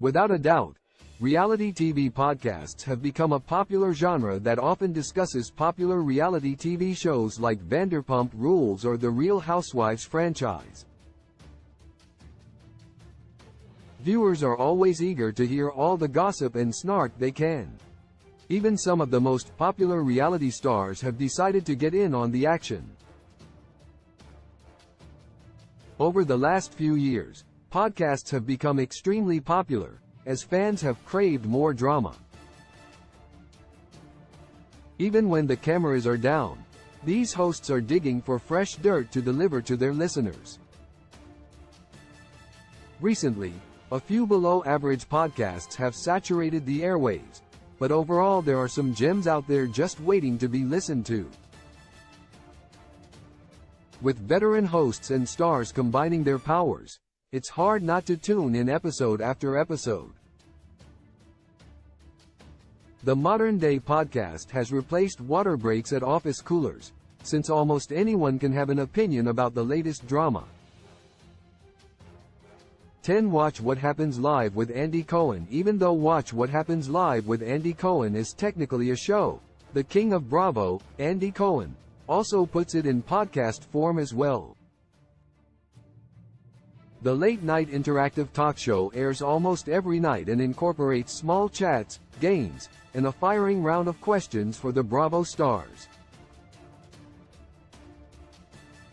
Without a doubt, reality TV podcasts have become a popular genre that often discusses popular reality TV shows like Vanderpump Rules or the Real Housewives franchise. Viewers are always eager to hear all the gossip and snark they can. Even some of the most popular reality stars have decided to get in on the action. Over the last few years, podcasts have become extremely popular, as fans have craved more drama. Even when the cameras are down, these hosts are digging for fresh dirt to deliver to their listeners. Recently, a few below-average podcasts have saturated the airwaves, but overall there are some gems out there just waiting to be listened to. With veteran hosts and stars combining their powers, it's hard not to tune in episode after episode. The modern-day podcast has replaced water breaks at office coolers, since almost anyone can have an opinion about the latest drama. 10. Watch What Happens Live with Andy Cohen. Even though Watch What Happens Live with Andy Cohen is technically a show, the king of Bravo, Andy Cohen, also puts it in podcast form as well. The late-night interactive talk show airs almost every night and incorporates small chats, games, and a firing round of questions for the Bravo stars.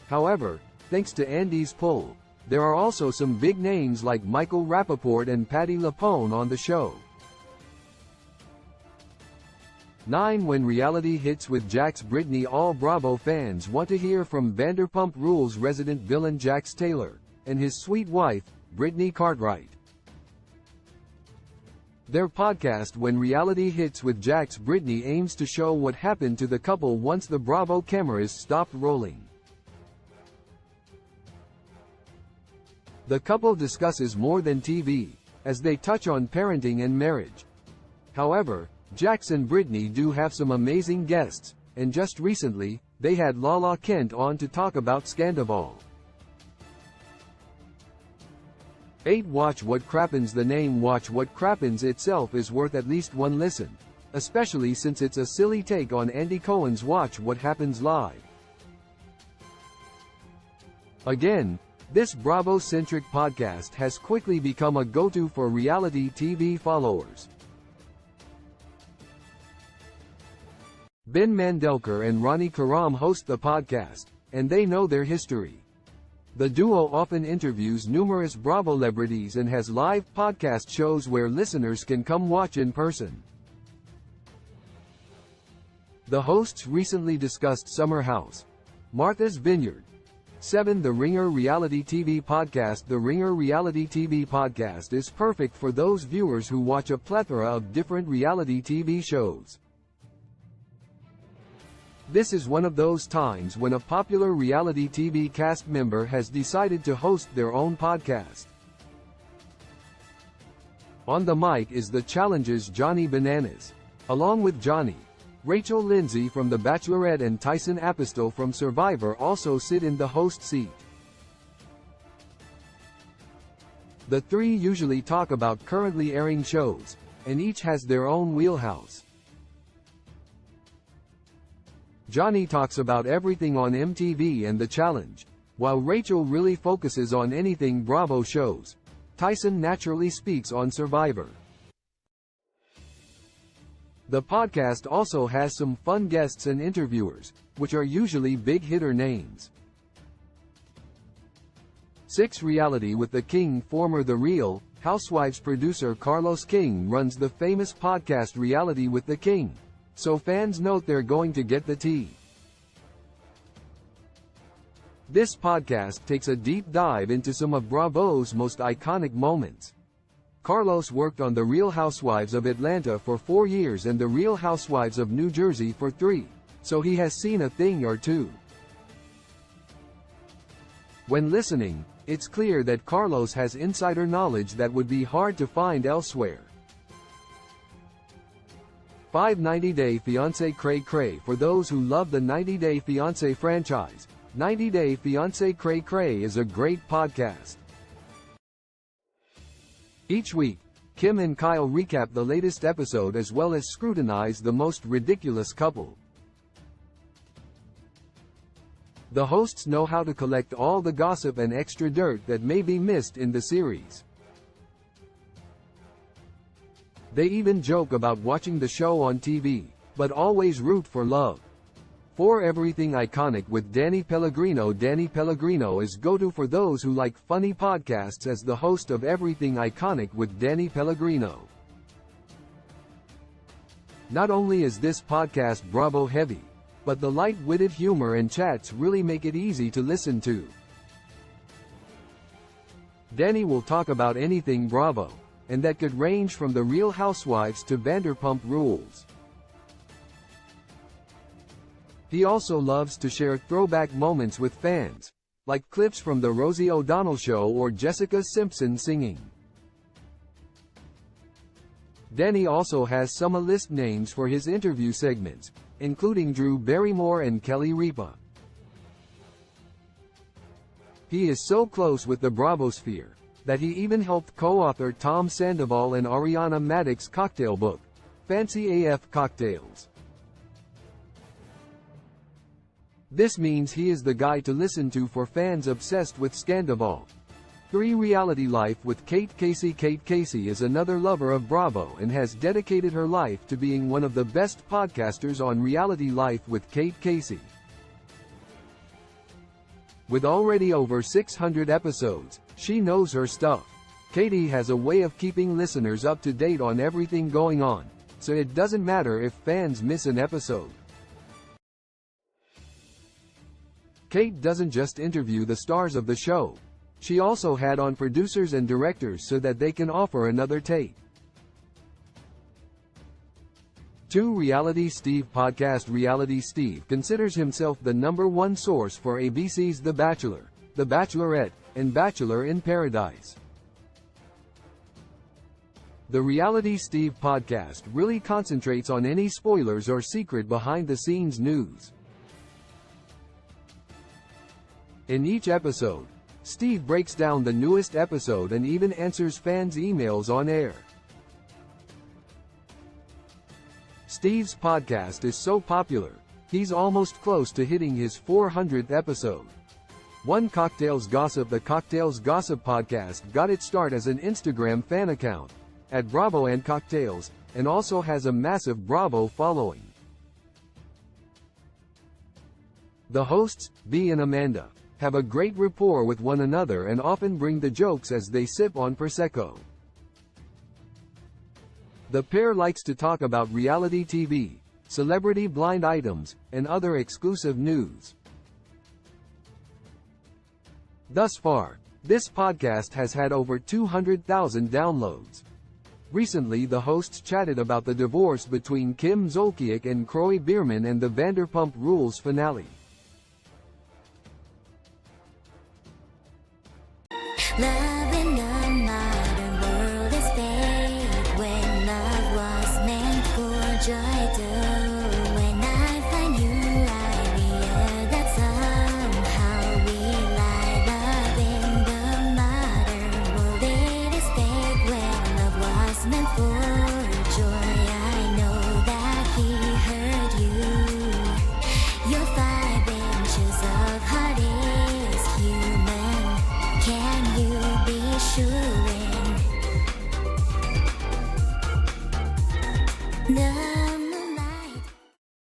However, thanks to Andy's pull, there are also some big names like Michael Rappaport and Patti LuPone on the show. 9. When reality hits with Jax Brittany. All Bravo fans want to hear from Vanderpump Rules resident villain Jax Taylor and his sweet wife, Brittany Cartwright. Their podcast When Reality Hits with Jax Brittany aims to show what happened to the couple once the Bravo cameras stopped rolling. The couple discusses more than TV, as they touch on parenting and marriage. However, Jax and Brittany do have some amazing guests, and just recently, they had Lala Kent on to talk about Scandoval. 8. Watch What Crappens. The name Watch What Crappens itself is worth at least one listen, especially since it's a silly take on Andy Cohen's Watch What Happens Live. Again, this Bravo-centric podcast has quickly become a go-to for reality TV followers. Ben Mandelker and Ronnie Karam host the podcast, and they know their history. The duo often interviews numerous Bravo celebrities and has live podcast shows where listeners can come watch in person. The hosts recently discussed Summer House, Martha's Vineyard. 7. The Ringer Reality TV Podcast. The Ringer Reality TV Podcast is perfect for those viewers who watch a plethora of different reality TV shows. This is one of those times when a popular reality TV cast member has decided to host their own podcast. On the mic is The Challenge's Johnny Bananas. Along with Johnny, Rachel Lindsay from The Bachelorette and Tyson Apostol from Survivor also sit in the host seat. The three usually talk about currently airing shows, and each has their own wheelhouse. Johnny talks about everything on MTV and The Challenge, while Rachel really focuses on anything Bravo shows. Tyson naturally speaks on Survivor. The podcast also has some fun guests and interviewers, which are usually big-hitter names. 6. Reality with the King. Former The Real Housewives producer Carlos King runs the famous podcast Reality with the King, so fans note they're going to get the tea. This podcast takes a deep dive into some of Bravo's most iconic moments. Carlos worked on The Real Housewives of Atlanta for 4 years and The Real Housewives of New Jersey for 3, so he has seen a thing or two. When listening, it's clear that Carlos has insider knowledge that would be hard to find elsewhere. 5. 90 Day Fiancé Cray Cray. For those who love the 90 Day Fiancé franchise, 90 Day Fiancé Cray Cray is a great podcast. Each week, Kim and Kyle recap the latest episode as well as scrutinize the most ridiculous couple. The hosts know how to collect all the gossip and extra dirt that may be missed in the series. They even joke about watching the show on TV, but always root for love. For Everything Iconic with Danny Pellegrino. Danny Pellegrino is go-to for those who like funny podcasts as the host of Everything Iconic with Danny Pellegrino. Not only is this podcast Bravo heavy, but the light-witted humor and chats really make it easy to listen to. Danny will talk about anything Bravo, and that could range from The Real Housewives to Vanderpump Rules. He also loves to share throwback moments with fans, like clips from The Rosie O'Donnell Show or Jessica Simpson singing. Danny also has some list names for his interview segments, including Drew Barrymore and Kelly Ripa. He is so close with the Bravosphere that he even helped co-author Tom Sandoval and Ariana Madix's cocktail book, Fancy AF Cocktails. This means he is the guy to listen to for fans obsessed with Scandoval. 3 Reality Life with Kate Casey. Kate Casey is another lover of Bravo and has dedicated her life to being one of the best podcasters on Reality Life with Kate Casey. With already over 600 episodes, she knows her stuff. Katie has a way of keeping listeners up to date on everything going on, so it doesn't matter if fans miss an episode. Kate doesn't just interview the stars of the show. She also had on producers and directors so that they can offer another take. 2 Reality Steve podcast. Reality Steve considers himself the #1 source for ABC's The Bachelor, The Bachelorette, and Bachelor in Paradise. The Reality Steve podcast really concentrates on any spoilers or secret behind-the-scenes news. In each episode, Steve breaks down the newest episode and even answers fans' emails on air. Steve's podcast is so popular, he's almost close to hitting his 400th episode. 1 Cocktails Gossip. The Cocktails Gossip podcast got its start as an Instagram fan account, at Bravo and Cocktails, and also has a massive Bravo following. The hosts, B and Amanda, have a great rapport with one another and often bring the jokes as they sip on Prosecco. The pair likes to talk about reality TV, celebrity blind items, and other exclusive news. Thus far, this podcast has had over 200,000 downloads. Recently the hosts chatted about the divorce between Kim Zolciak and Kroy Biermann and the Vanderpump Rules finale. Love in the modern world is fake. When love was meant for joy, too. When I find you, I realize that somehow we lie. Love in the modern world, it is fake. When love was meant for joy, I know that he hurt you. Your 5 inches of heart is human. Can you be sure? No.